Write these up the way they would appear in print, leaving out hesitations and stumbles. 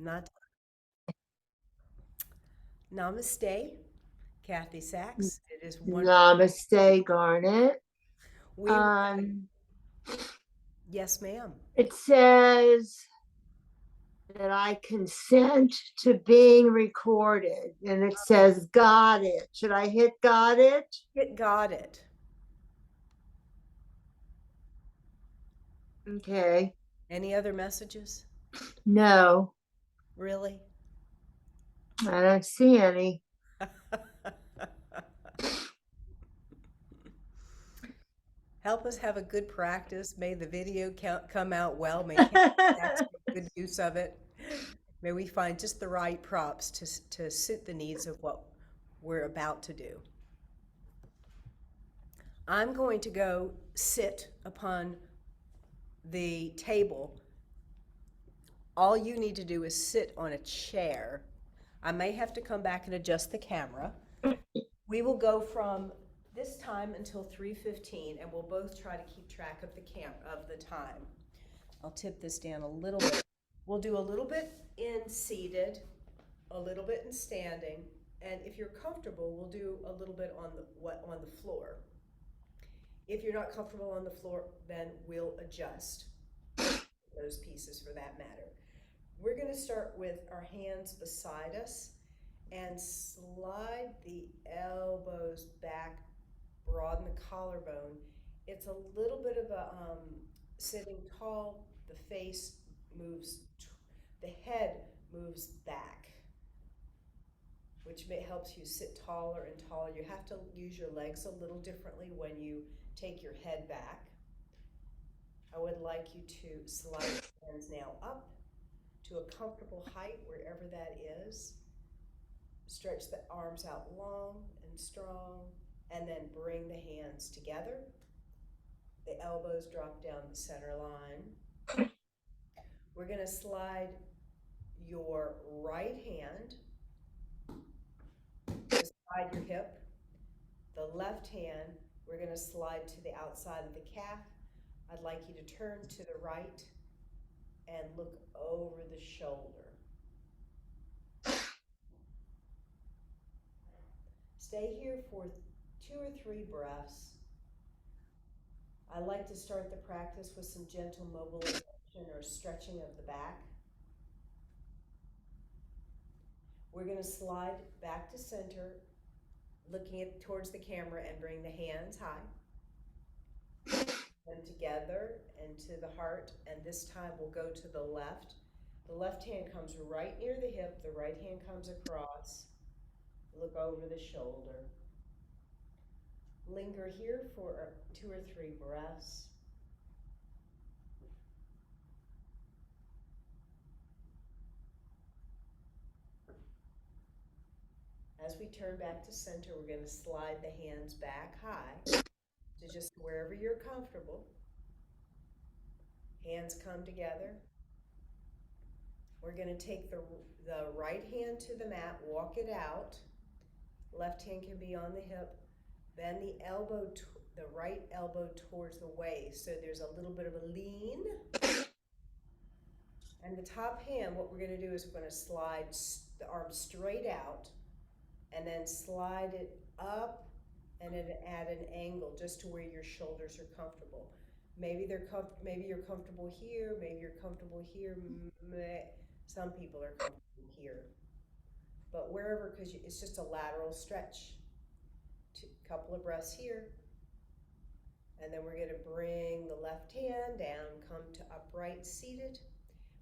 Not namaste, Kathy Sachs. It is wonderful. Namaste, Garnet. We were, Um, yes, ma'am. it says that I consent to being recorded, and it says got it. Should I hit got it? It got it. Okay. Any other messages? No, Really? I don't see any. Help us have a good practice. May the video come out well. May Kathy Sachs make good use of it. May we find just the right props to suit the needs of what we're about to do. I'm going to go sit upon the table. All you need to do is sit on a chair. I may have to come back and adjust the camera. We will go from this time until 3:15, and we'll both try to keep track of the time. I'll tip this down a little bit. We'll do a little bit in seated, a little bit in standing, and if you're comfortable, we'll do a little bit on the floor. If you're not comfortable on the floor, then we'll adjust those pieces for that matter. We're going to start with our hands beside us and slide the elbows back, broaden the collarbone. It's a little bit of a sitting tall, the face moves, the head moves back, which helps you sit taller and taller. You have to use your legs a little differently when you take your head back. I would like you to slide your hands now up to a comfortable height, wherever that is. Stretch the arms out long and strong, and then bring the hands together. The elbows drop down the center line. We're going to slide your right hand beside your hip. The left hand, we're going to slide to the outside of the calf. I'd like you to turn to the right and look over the shoulder. Stay here for 2 or 3 breaths. I like to start the practice with some gentle mobilization or stretching of the back. We're going to slide back to center, looking towards the camera, and bring the hands high. Them together and to the heart, and this time we'll go to the left. The left hand comes right near the hip, the right hand comes across. Look over the shoulder. Linger here for 2 or 3 breaths. As we turn back to center, we're going to slide the hands back high to just wherever you're comfortable. Hands come together. We're going to take the right hand to the mat, walk it out. Left hand can be on the hip. Bend the right elbow towards the waist, so there's a little bit of a lean. And the top hand, what we're going to do is we're going to slide the arm straight out and then slide it up and then at an angle just to where your shoulders are comfortable. Maybe you're comfortable here, maybe you're comfortable here. Some people are comfortable here. But wherever, because it's just a lateral stretch. A couple of breaths here. And then we're going to bring the left hand down, come to upright seated.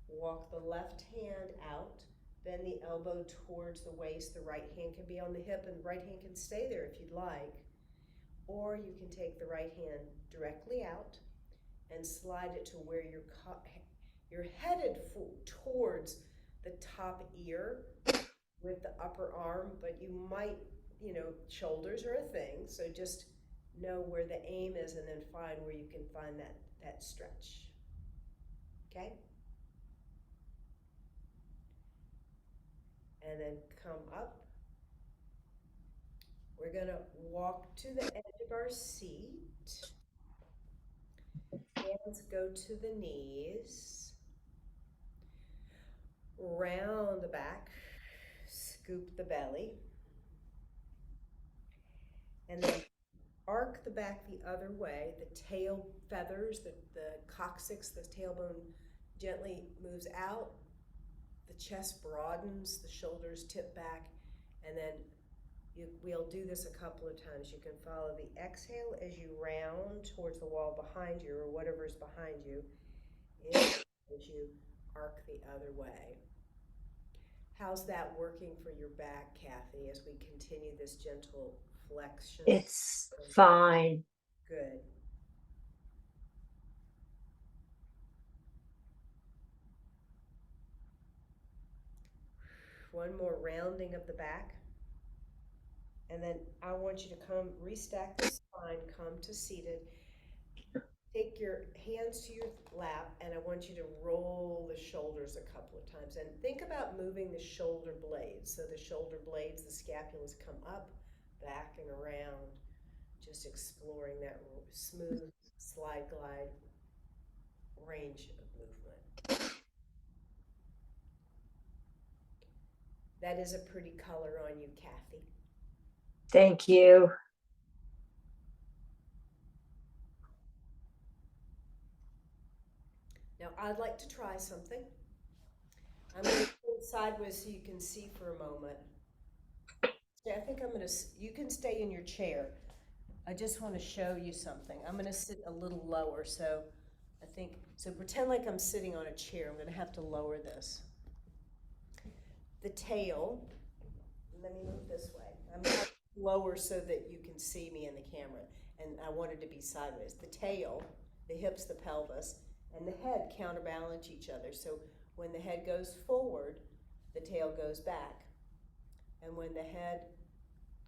Walk the left hand out, bend the elbow towards the waist. The right hand can be on the hip, and the right hand can stay there if you'd like. Or you can take the right hand directly out and slide it to where you're headed towards the top ear with the upper arm, but you might, shoulders are a thing, so just know where the aim is and then find where you can find that stretch. Okay? And then come up. We're going to walk to the edge of our seat. Hands go to the knees. round the back, scoop the belly, and then arc the back the other way. The tail feathers, the coccyx, the tailbone gently moves out. The chest broadens, the shoulders tip back, and then we'll do this a couple of times. You can follow the exhale as you round towards the wall behind you or whatever's behind you, as you arc the other way. How's that working for your back, Cathy, as we continue this gentle flexion? It's fine. Good. One more rounding of the back. And then I want you to come, restack the spine, come to seated. Take your hands to your lap, and I want you to roll the shoulders a couple of times. And think about moving the shoulder blades. So the shoulder blades, the scapulas come up, back, and around. Just exploring that smooth slide glide range of movement. That is a pretty color on you, Cathy. Thank you. Now I'd like to try something. I'm going to turn sideways so you can see for a moment. I think I'm going to, you can stay in your chair. I just want to show you something. I'm going to sit a little lower, so I think, so pretend like I'm sitting on a chair. I'm going to have to lower this. The tail, let me move this way. I'm going to lower so that you can see me in the camera, and I want it to be sideways. The tail, the hips, the pelvis, and the head counterbalance each other. So when the head goes forward, the tail goes back. And when the head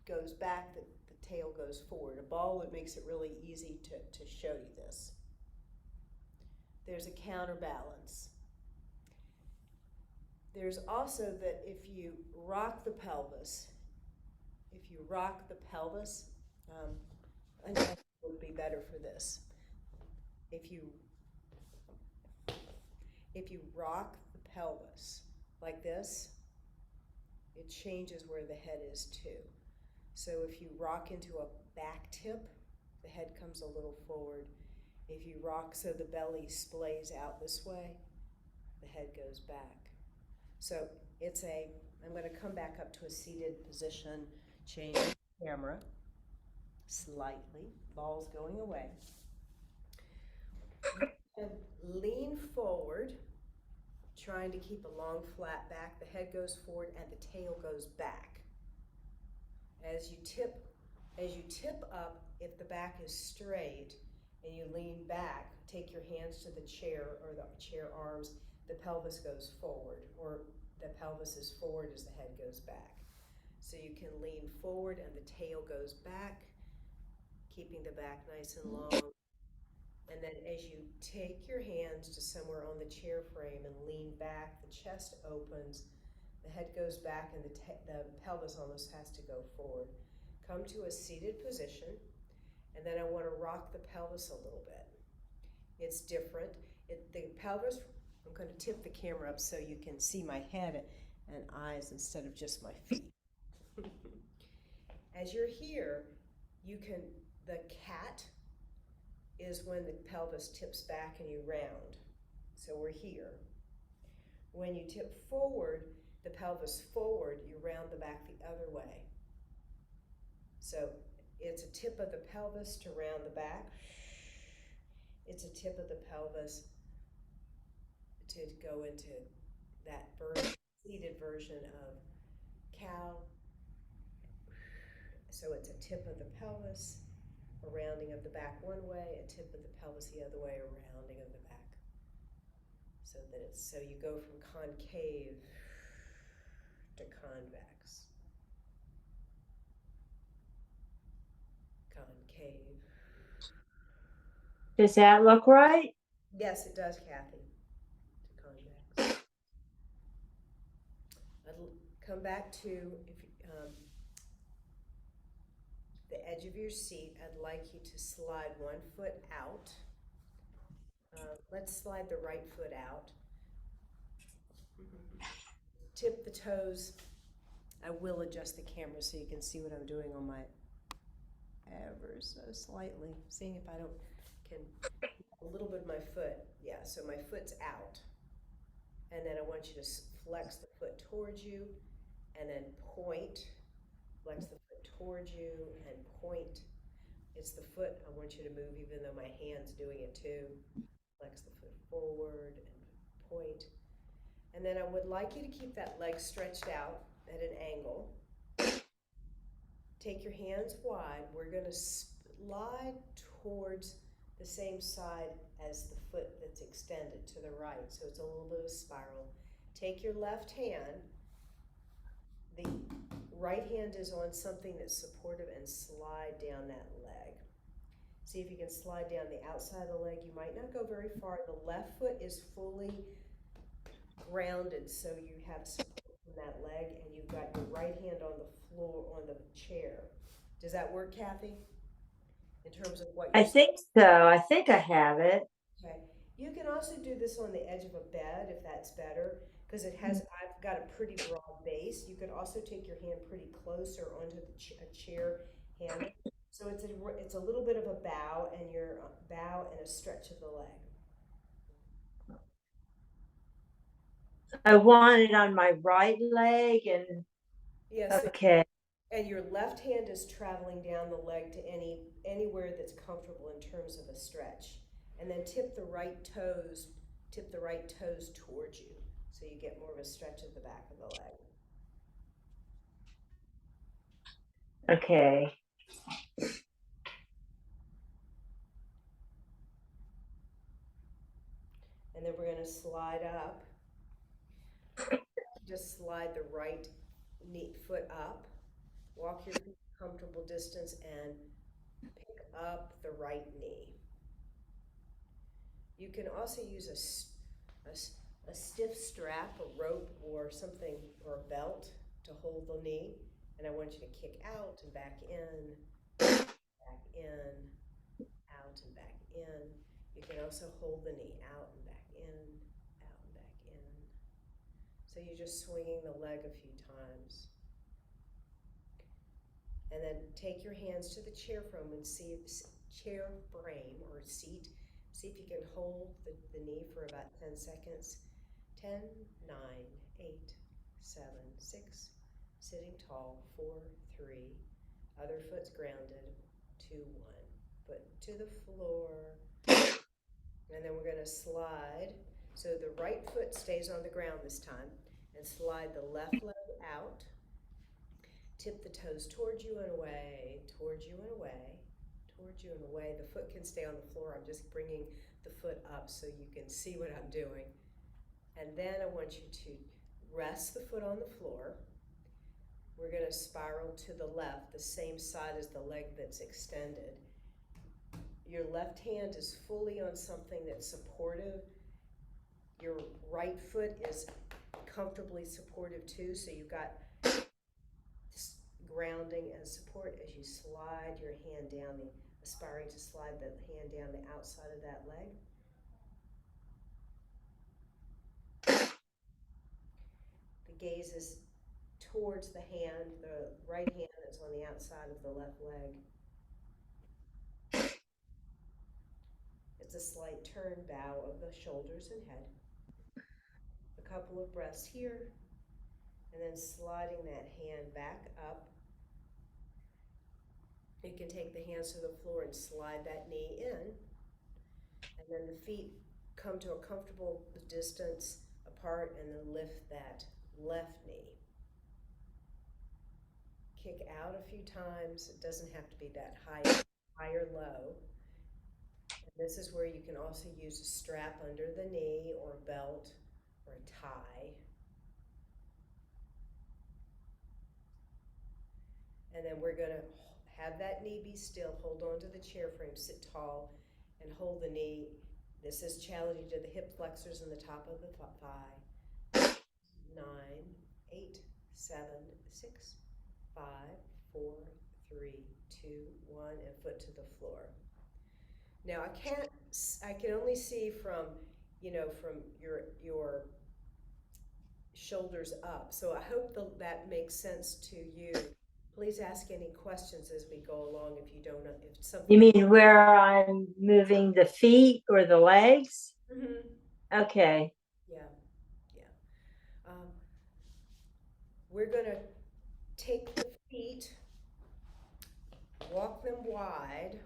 goes back, the tail goes forward. A ball, it makes it really easy to show you this. There's a counterbalance. There's also that if you rock the pelvis, I think it would be better for this. If you rock the pelvis like this, it changes where the head is too. So if you rock into a back tip, the head comes a little forward. If you rock so the belly splays out this way, the head goes back. So I'm going to come back up to a seated position, change the camera slightly, ball's going away. And lean forward, trying to keep a long flat back. The head goes forward and the tail goes back. As you tip up, if the back is straight and you lean back, take your hands to the chair or the chair arms, the pelvis goes forward, or the pelvis is forward as the head goes back. So you can lean forward and the tail goes back, keeping the back nice and long. And then as you take your hands to somewhere on the chair frame and lean back, the chest opens, the head goes back, and the pelvis almost has to go forward. Come to a seated position, and then I want to rock the pelvis a little bit. It's different. The pelvis, I'm going to tip the camera up so you can see my head and eyes instead of just my feet. As you're here, the cat is when the pelvis tips back and you round. So we're here. When you tip forward, the pelvis forward, you round the back the other way. So it's a tip of the pelvis to round the back. It's a tip of the pelvis to go into that seated version of cow. So it's a tip of the pelvis, a rounding of the back one way, a tip of the pelvis the other way, a rounding of the back. So you go from concave to convex. Concave. Does that look right? Yes, it does, Cathy. To convex. I'd come back to the edge of your seat. I'd like you to slide one foot out. Let's slide the right foot out. tip the toes. I will adjust the camera so you can see what I'm doing on my ever so slightly, seeing if I don't can a little bit of my foot. Yeah, so my foot's out. And then I want you to flex the foot towards you and then point. Flex the foot towards you and point. It's the foot I want you to move even though my hand's doing it too. Flex the foot forward and point. And then I would like you to keep that leg stretched out at an angle. Take your hands wide. We're going to slide towards the same side as the foot that's extended to the right. So it's a little bit of a spiral. Take your left hand. The right hand is on something that's supportive and slide down that leg. See if you can slide down the outside of the leg. You might not go very far. The left foot is fully grounded, so you have support from that leg, and you've got your right hand on the floor, on the chair. Does that work, Kathy? In terms of what I you're think so. I think I have it. Okay. You can also do this on the edge of a bed if that's better, because I've got a pretty broad base. You could also take your hand pretty closer onto a chair handle. So it's a little bit of a bow and your bow and a stretch of the leg. I want it on my right leg and Yes, okay. and your left hand is traveling down the leg to anywhere that's comfortable in terms of a stretch. And then tip the right toes towards you so you get more of a stretch at the back of the leg. Okay. And then we're going to slide up. Just slide the right knee foot up. Walk your feet a comfortable distance and pick up the right knee. You can also use a stiff strap, a rope, or something, or a belt to hold the knee. And I want you to kick out and back in, out and back in. You can also hold the knee out and back in, out and back in. So you're just swinging the leg a few times. And then take your hands to the chair frame and chair frame or seat. See if you can hold the knee for about 10 seconds. 10, 9, 8, 7, 6, sitting tall, 4, 3, other foot's grounded, 2, 1. Foot to the floor. And then we're going to slide. So the right foot stays on the ground this time. And slide the left leg out. Tip the toes towards you and away, towards you and away, towards you and away. The foot can stay on the floor. I'm just bringing the foot up so you can see what I'm doing. And then I want you to rest the foot on the floor. We're going to spiral to the left, the same side as the leg that's extended. Your left hand is fully on something that's supportive. Your right foot is comfortably supportive too, so you've got grounding and support as you slide your hand down, aspiring to slide the hand down the outside of that leg. The gaze is towards the hand, the right hand that's on the outside of the left leg. It's a slight turn, bow of the shoulders and head. A couple of breaths here, and then sliding that hand back up. You can take the hands to the floor and slide that knee in, and then the feet come to a comfortable distance apart, and then lift that left knee. Kick out a few times. It doesn't have to be that high or low. And this is where you can also use a strap under the knee or a belt or a tie. And then we're going to have that knee be still, hold on to the chair frame, sit tall, and hold the knee. This is challenging to the hip flexors and the top of the thigh. 9, 8, 7, 6, 5, 4, 3, 2, 1, and foot to the floor. Now I can only see from, from your shoulders up. So I hope that makes sense to you. Please ask any questions as we go along if you don't know, if something. You mean where I'm moving the feet or the legs? Mhm. Okay. Yeah, yeah. Um, we're gonna take the feet, walk them wide,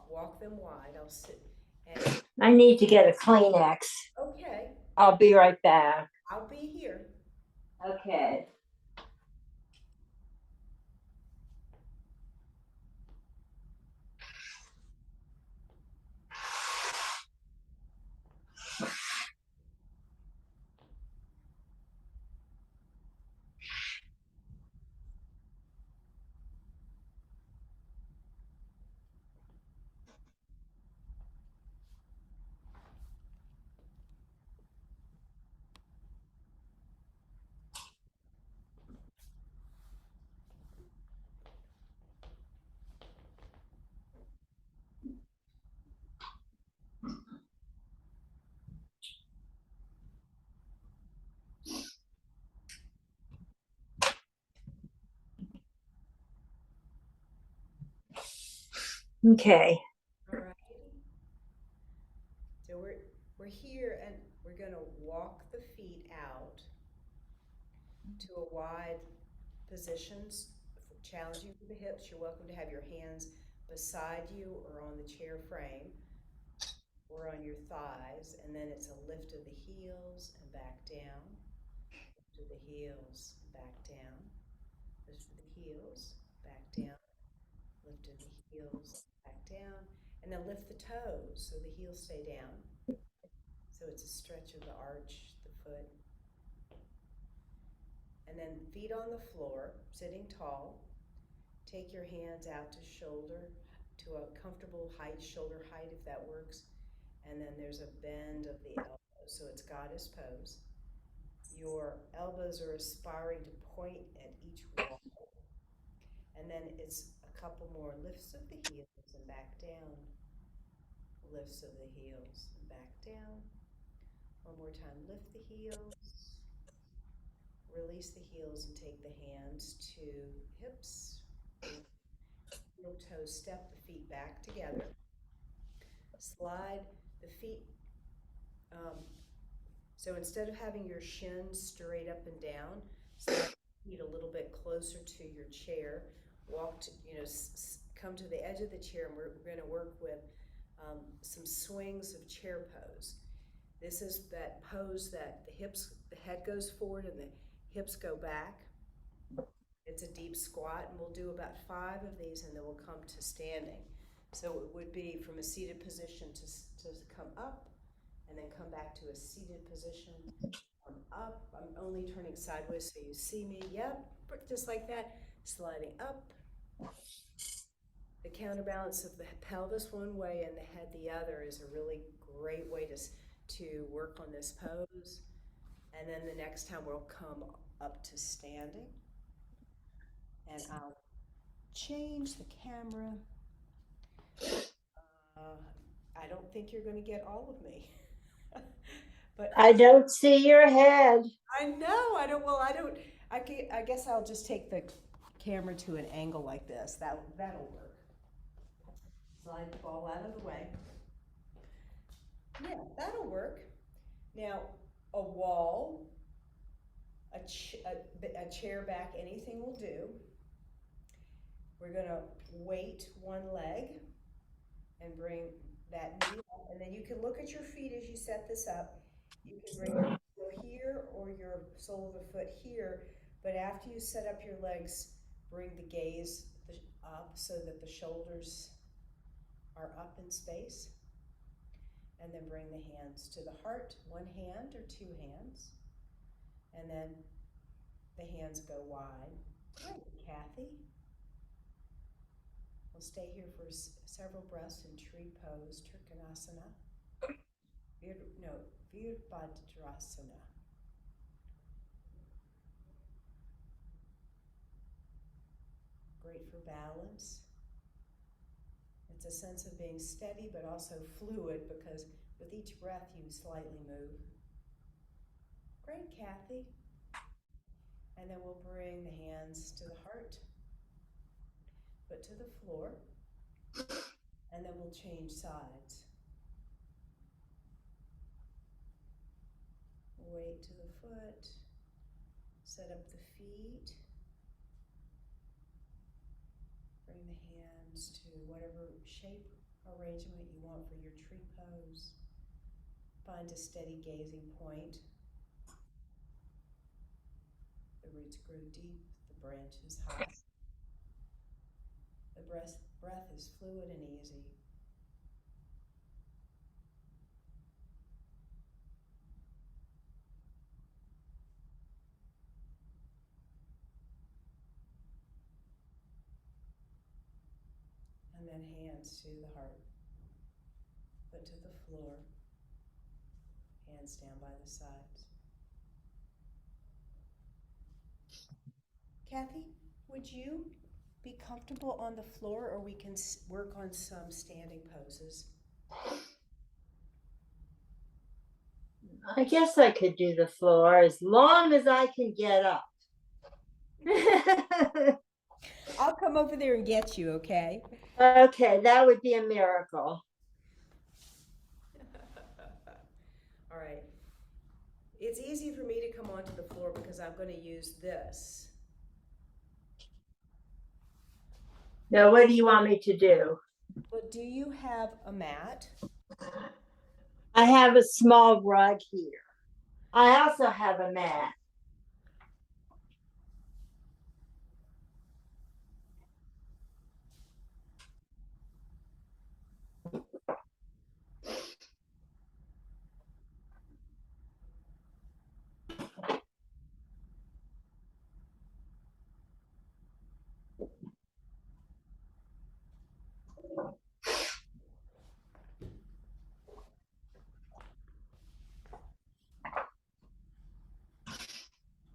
walk them wide. I'll sit, and I need to get a Kleenex. okay, I'll be right back. I'll be here. Okay. Okay. All right. So we're here, and we're gonna walk the feet out to a wide positions, challenging for the hips. You're welcome to have your hands beside you or on the chair frame or on your thighs, and then it's a lift of the heels and back down, lift of the heels, back down, lift of the heels, back down, lift of the heels, back down, and then lift the toes so the heels stay down. So it's a stretch of the arch, the foot. And then feet on the floor, sitting tall. Take your hands out to shoulder, to a comfortable height, shoulder height if that works. And then there's a bend of the elbow, so it's goddess pose. Your elbows are aspiring to point at each wall. And then it's a couple more lifts of the heels and back down. Lifts of the heels and back down. One more time, lift the heels. Release the heels and take the hands to hips. Heel toe step the feet back together. Slide the feet. Um, so instead of having your shins straight up and down, slide the feet a little bit closer to your chair. Walk to, come to the edge of the chair, and we're going to work with some swings of chair pose. This is that pose that the head goes forward and the hips go back. It's a deep squat, and we'll do about 5 of these, and then we'll come to standing. So it would be from a seated position to come up, and then come back to a seated position, come up. I'm only turning sideways so you see me. Yep, just like that, sliding up. The counterbalance of the pelvis one way and the head the other is a really great way to work on this pose. And then the next time we'll come up to standing. And I'll change the camera. I don't think you're going to get all of me. But I don't see your head. I know, I don't, well, I guess I'll just take the camera to an angle like this. That'll work. Slide the ball out of the way. Yeah, that'll work. Now, a wall, a chair back, anything will do. We're gonna weight one leg and bring that knee up, and then you can look at your feet as you set this up. You can bring your heel here or your sole of the foot here, but after you set up your legs, bring the gaze up so that the shoulders are up in space, and then bring the hands to the heart, one hand or two hands, and then the hands go wide. Great, Kathy. We'll stay here for several breaths in tree pose, Trikonasana. Virabhadrasana. Great for balance. It's a sense of being steady but also fluid because with each breath you slightly move. Great, Kathy. And then we'll bring the hands to the heart, foot to the floor, and then we'll change sides. Weight to the foot, set up the feet, bring the hands to whatever shape arrangement you want for your tree pose. Find a steady gazing point. The roots grow deep, the branches high. The breath is fluid and easy. And then hands to the heart, foot to the floor, hands down by the sides. Cathy, would you be comfortable on the floor, or we can work on some standing poses? I guess I could do the floor as long as I can get up. I'll come over there and get you, okay? Okay, that would be a miracle. All right. It's easy for me to come onto the floor because I'm going to use this. Now, what do you want me to do? But do you have a mat? I have a small rug here. I also have a mat.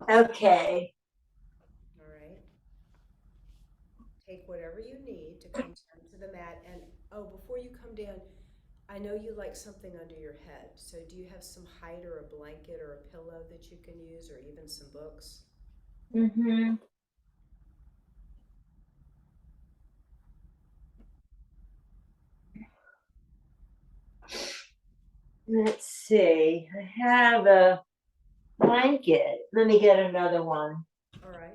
Okay. All right. Take whatever you need to come down to the mat. And oh, before you come down, I know you like something under your head. So do you have some height or a blanket or a pillow that you can use, or even some books? Mm-hmm. Let's see. I have a blanket. Let me get another one. All right.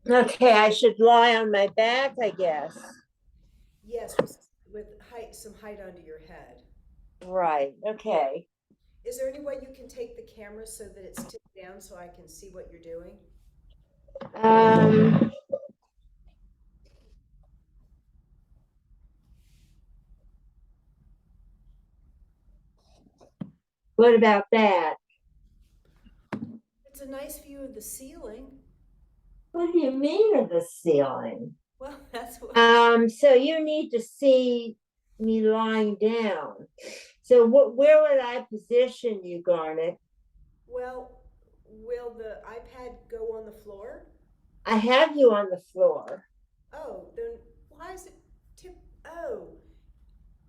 Okay, I should lie on my back, I guess. Yes, with height, some height under your head. Right, okay. Is there any way you can take the camera so that it's tipped down so I can see what you're doing? Um, what about that? It's a nice view of the ceiling. What do you mean of the ceiling? Well, that's what. So you need to see me lying down. So where would I position you, Garnet? Well, will the iPad go on the floor? I have you on the floor. Oh, then why is it tip? Oh,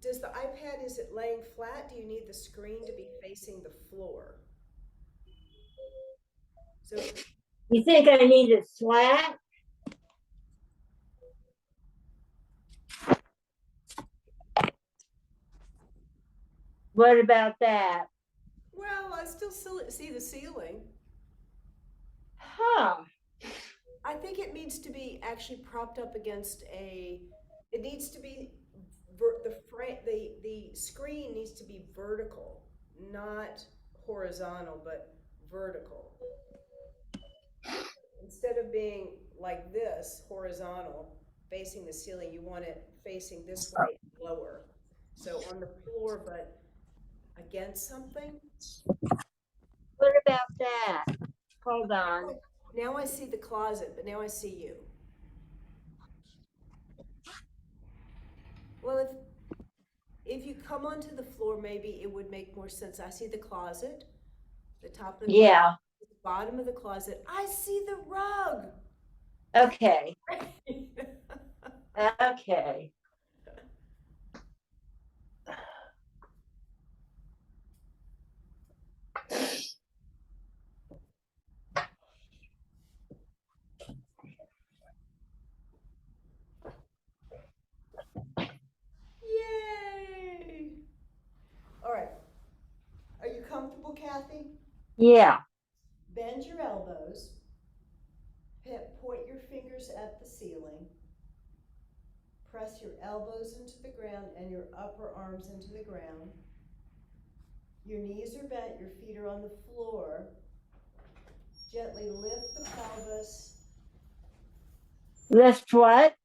does the iPad, is it laying flat? Do you need the screen to be facing the floor? So, You think I need it flat? What about that? well, I still see the ceiling. Huh. I think it needs to be actually propped up against a. It needs to be the screen needs to be vertical, not horizontal, but vertical. Instead of being like this, horizontal, facing the ceiling, you want it facing this way, lower. So on the floor, but against something. What about that? Hold on. Now I see the closet, but now I see you. Well, if you come onto the floor, maybe it would make more sense. I see the closet, the top of the closet, Yeah. the bottom of the closet. I see the rug. Okay. Okay. Yay! All right. Are you comfortable, Kathy? Yeah. Bend your elbows. Point your fingers at the ceiling. Press your elbows into the ground and your upper arms into the ground. Your knees are bent, your feet are on the floor. Gently lift the pelvis. Lift what?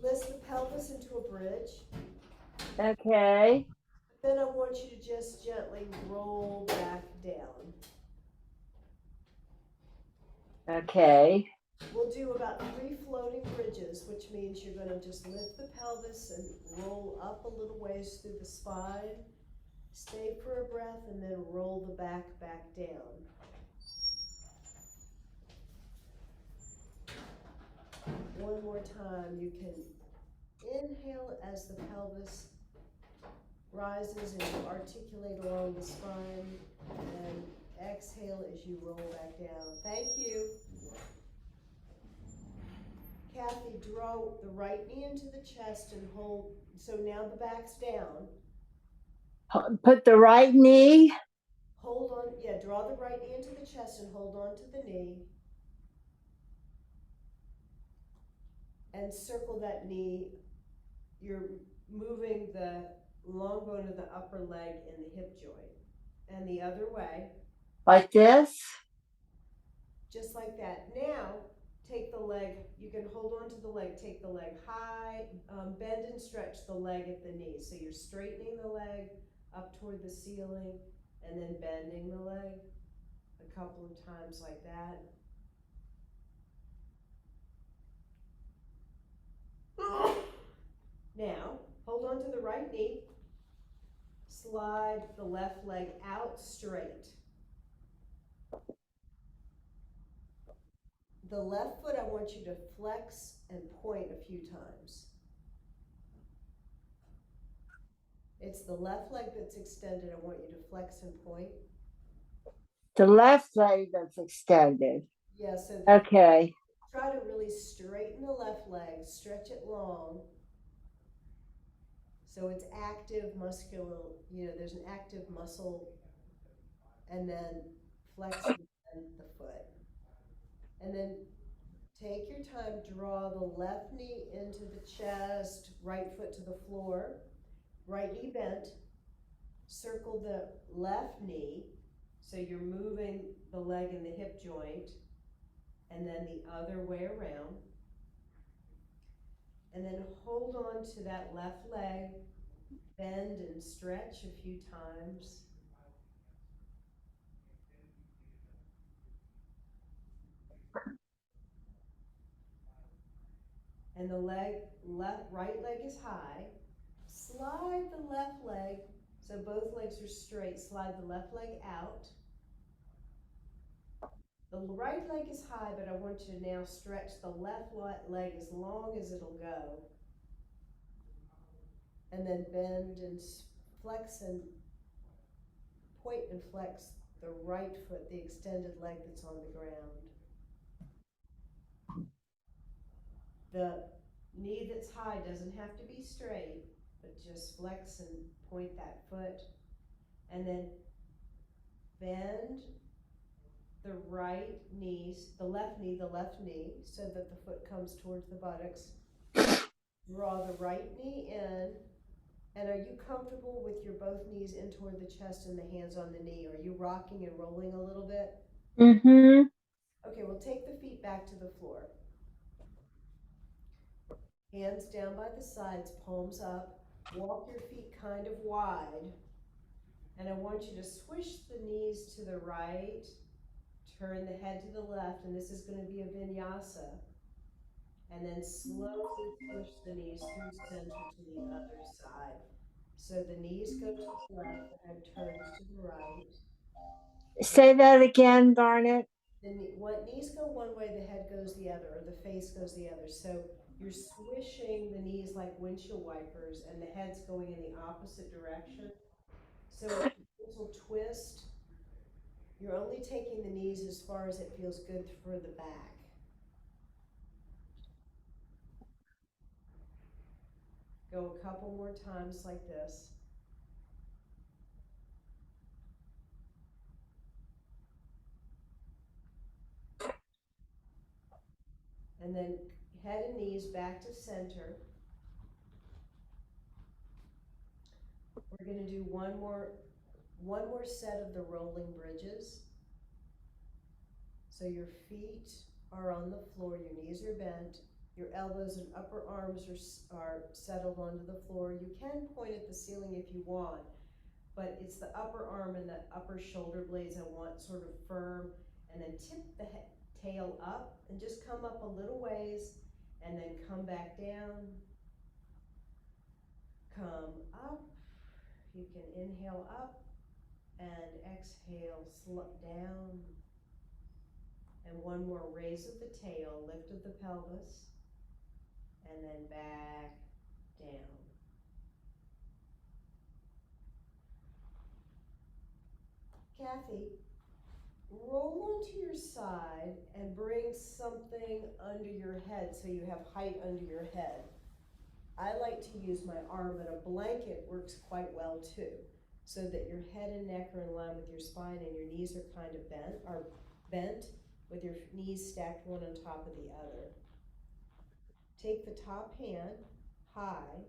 Lift the pelvis into a bridge. Okay. Then I want you to just gently roll back down. Okay. We'll do about 3 floating bridges, which means you're going to just lift the pelvis and roll up a little ways through the spine. Stay for a breath and then roll the back down. One more time. You can inhale as the pelvis rises and you articulate along the spine, and exhale as you roll back down. Thank you. Kathy, draw the right knee into the chest and hold. So now the back's down. Put the right knee. Hold on. Yeah, draw the right knee into the chest and hold on to the knee. And circle that knee. You're moving the long bone of the upper leg in the hip joint. And the other way. Like this. Just like that. Now, take the leg, you can hold on to the leg, take the leg high, bend and stretch the leg at the knee. So you're straightening the leg up toward the ceiling and then bending the leg a couple of times like that. Now, hold on to the right knee, slide the left leg out straight. The left foot, I want you to flex and point a few times. It's the left leg that's extended. I want you to flex and point. The left leg that's extended. Yeah, so Okay. try to really straighten the left leg, stretch it long. So it's active muscular, there's an active muscle, and then flex the foot. And then take your time, draw the left knee into the chest, right foot to the floor, right knee bent, circle the left knee, so you're moving the leg in the hip joint, and then the other way around. And then hold on to that left leg, bend and stretch a few times. And the right leg is high. Slide the left leg, so both legs are straight. Slide the left leg out. The right leg is high, but I want you to now stretch the left leg as long as it'll go. And then bend and flex and point and flex the right foot, the extended leg that's on the ground. The knee that's high doesn't have to be straight, but just flex and point that foot. And then bend the right knee, the left knee, so that the foot comes towards the buttocks. Draw the right knee in. And are you comfortable with your both knees in toward the chest and the hands on the knee? Are you rocking and rolling a little bit? Mm-hmm. Okay, we'll take the feet back to the floor. Hands down by the sides, palms up. Walk your feet kind of wide. And I want you to swish the knees to the right, turn the head to the left, and this is going to be a vinyasa. And then slowly push the knees through center to the other side. So the knees go to the left, the head turns to the right. Say that again, Garnet. What knees go one way, the head goes the other, or the face goes the other. So you're swishing the knees like windshield wipers, and the head's going in the opposite direction. So it's a gentle twist. You're only taking the knees as far as it feels good for the back. Go a couple more times like this. And then head and knees back to center. We're going to do one more set of the rolling bridges. So your feet are on the floor, your knees are bent, your elbows and upper arms are settled onto the floor. You can point at the ceiling if you want, but it's the upper arm and the upper shoulder blades I want sort of firm, and then tip the tail up and just come up a little ways and then come back down, come up. You can inhale up and exhale down. And one more raise of the tail, lift of the pelvis, and then back down. Cathy, roll onto your side and bring something under your head so you have height under your head. I like to use my arm, but a blanket works quite well too, so that your head and neck are in line with your spine and your knees are kind of bent with your knees stacked one on top of the other. Take the top hand high,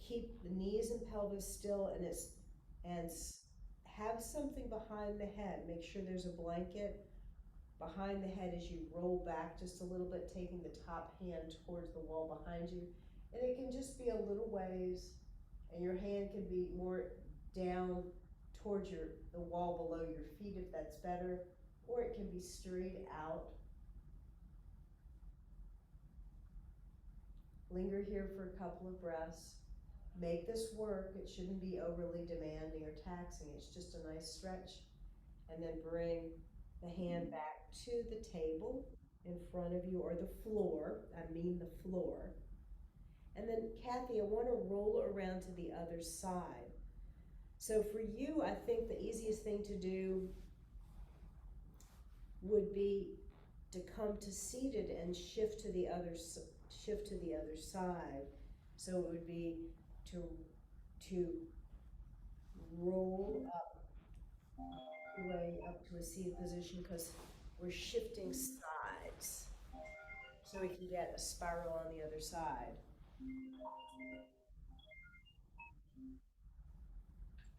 keep the knees and pelvis still, and have something behind the head. Make sure there's a blanket behind the head as you roll back just a little bit, taking the top hand towards the wall behind you. And it can just be a little ways, and your hand can be more down towards the wall below your feet if that's better, or it can be straight out. Linger here for a couple of breaths. Make this work. It shouldn't be overly demanding or taxing. It's just a nice stretch. And then bring the hand back to the table in front of you, or the floor. I mean the floor. And then, Cathy, I want to roll around to the other side. So for you, I think the easiest thing to do would be to come to seated and shift to the other side. So it would be to roll up way up to a seated position, because we're shifting sides so we can get a spiral on the other side.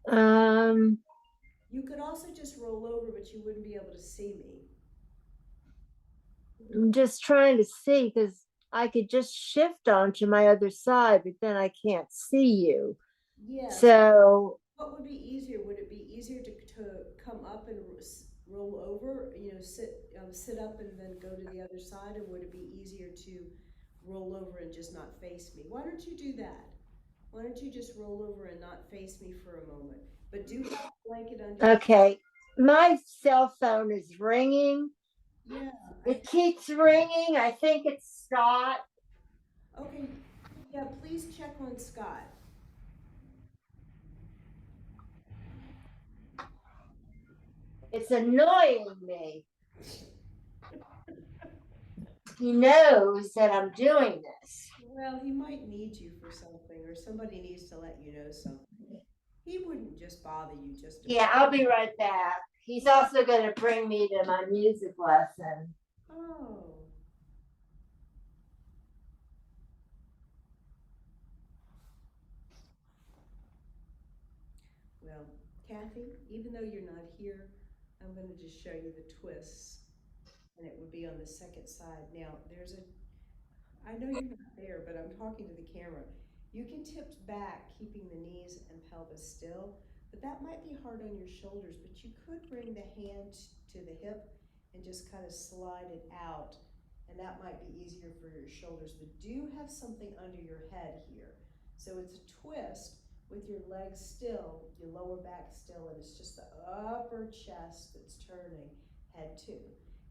Um, You could also just roll over, but you wouldn't be able to see me. I'm just trying to see because I could just shift onto my other side, but then I can't see you. Yes. So, What would be easier? Would it be easier to come up and roll over, sit up and then go to the other side, or would it be easier to roll over and just not face me? Why don't you do that? Why don't you just roll over and not face me for a moment? But do have a blanket under your. okay, my cell phone is ringing. Yeah, It keeps ringing. I think it's Scott. okay. Yeah, please check on Scott. It's annoying me. He knows that I'm doing this. Well, he might need you for something, or somebody needs to let you know something. He wouldn't just bother you just to Yeah, bother. I'll be right back. He's also going to bring me to my music lesson. Oh. Well, Cathy, even though you're not here, I'm going to just show you the twists, and it would be on the second side. Now, I know you're not there, but I'm talking to the camera. You can tip back, keeping the knees and pelvis still, but that might be hard on your shoulders, but you could bring the hand to the hip and just kind of slide it out, and that might be easier for your shoulders, but do have something under your head here. So it's a twist with your legs still, your lower back still, and it's just the upper chest that's turning, head to.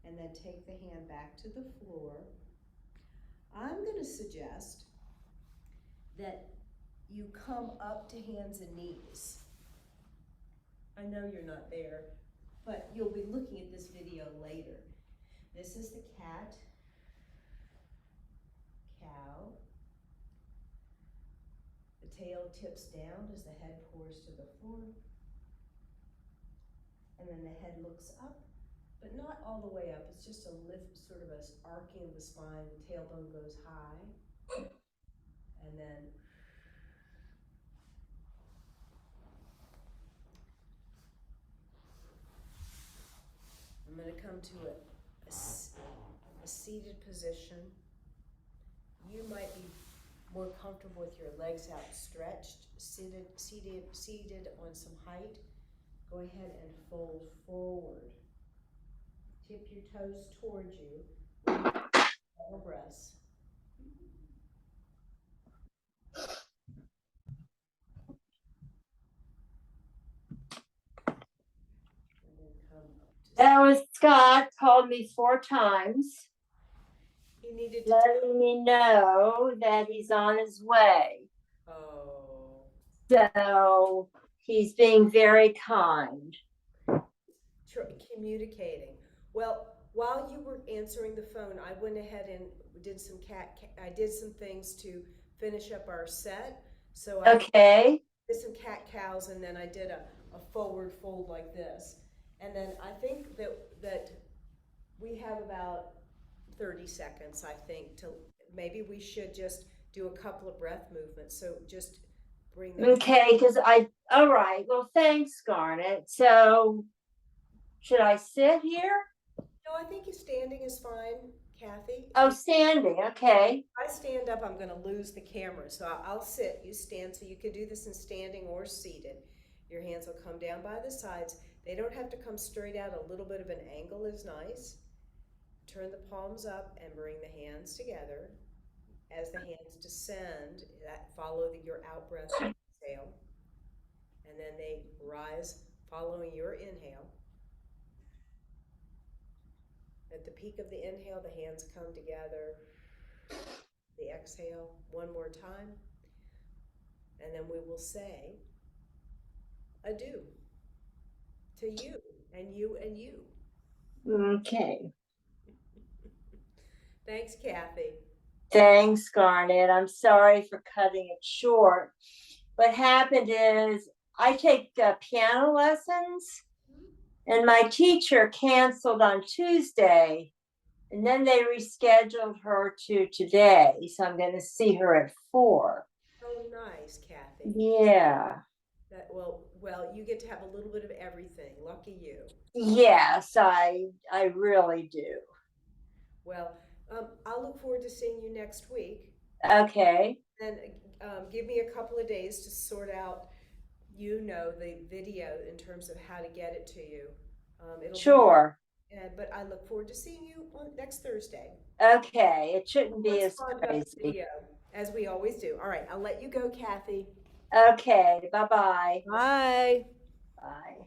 And then take the hand back to the floor. I'm going to suggest that you come up to hands and knees. I know you're not there, but you'll be looking at this video later. This is the cat, cow. The tail tips down as the head pours to the floor. And then the head looks up, but not all the way up. It's just a lift, sort of a arcing of the spine. The tailbone goes high. And then I'm going to come to a seated position. You might be more comfortable with your legs outstretched, seated on some height. Go ahead and fold forward. Tip your toes towards you. Double breaths. And then come up to That was Scott, called me 4 times, You needed to letting me know that he's on his way. Oh. So he's being very kind. Communicating. Well, while you were answering the phone, I went ahead and did some I did some things to finish up our set. So I Okay. did some cat cows, and then I did a forward fold like this. And then I think that we have about 30 seconds, I think, till maybe we should just do a couple of breath movements. So just bring the Okay, because all right. Well, thanks, Garnet. So should I sit here? No, I think standing is fine, Kathy. Oh, standing. Okay. If I stand up, I'm going to lose the camera. So I'll sit, you stand. So you can do this in standing or seated. Your hands will come down by the sides. They don't have to come straight out. A little bit of an angle is nice. Turn the palms up and bring the hands together. As the hands descend, follow your out breath and exhale. And then they rise following your inhale. At the peak of the inhale, the hands come together. The exhale, one more time. And then we will say adieu to you and you and you. Okay. Thanks, Kathy. Thanks, Garnet. I'm sorry for cutting it short. What happened is I take piano lessons, and my teacher canceled on Tuesday, and then they rescheduled her to today. So I'm going to see her at 4. Oh, nice, Kathy. Yeah. Well, you get to have a little bit of everything. Lucky you. Yes, I really do. Well, I'll look forward to seeing you next week. Okay. And give me a couple of days to sort out, the video in terms of how to get it to you. Sure. But I look forward to seeing you on next Thursday. Okay. It shouldn't be as crazy. Video, as we always do. All right, I'll let you go, Kathy. Okay. Bye-bye. Bye. Bye.